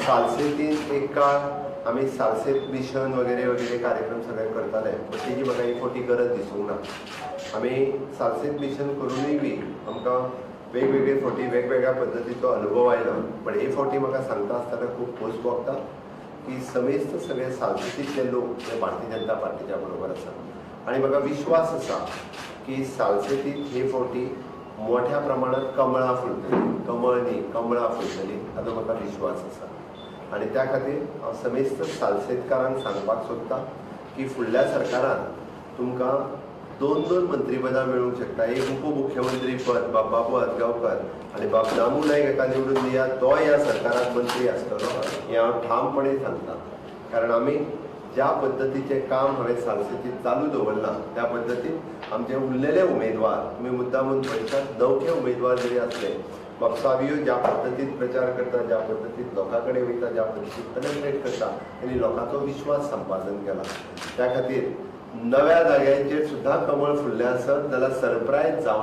सालसेतीन एक काळ आम्ही सालसेत मिशन वगैरे वगैरे कार्यक्रम सगळे करताले, पण तेजी म्हाका एक फावटी गरज दिसूंक ना. आम्ही सालसेत मिशन करूनय बी आमकां वेगवेगळे फावटी वेगवेगळ्या पद्दतीचो अनुभव आयलो. पण हे फावटी म्हाका सांगता आसतना खूब खोस भोगता की समेस्त सगळे सालसेतीतले लोक हे भारतीय जनता पार्टीच्या बरोबर आसा. आणि म्हाका विश्वास आसा की सालसेतीत हे फावटी मोठ्या प्रमाणात कमळां फुलतली, कमळ न्ही कमळां फुलतली हाचो म्हाका विश्वास आसा. आणि त्या खातीर हांव समेस्त सालसेतकारांक सांगपाक सोदतां की फुडल्या सरकारान तुमकां 2-2 मंत्रीपदां मेळूंक शकता. एक उपमुख्यमंत्री पद बाबू आजगांवकर आणि बाब दामू नायक हाका निवडून दियात, तो ह्या सरकारात मंत्री आसतलो हें हांव ठामपणे सांगतां. कारण आमी ज्या पद्दतीचें काम हांवें सालसेतीत चालू दवरलां त्या पद्दतीन आमचे उरलेले उमेदवार तुमी मुद्दामून पळयतात, 9 उमेदवार जरी असले, बाब सावियो ज्या पद्दतीन प्रचार करता, ज्या पद्दतीन लोकां कडेन वयता, ज्या पद्दतीन पेनेट्रेट करता, तांणी लोकांचो विश्वास संपादन केला. त्या खातीर नव्या जाग्यांचेर सुद्दां कमळ फुल्लें आसत जाल्यार सरप्रायज जावं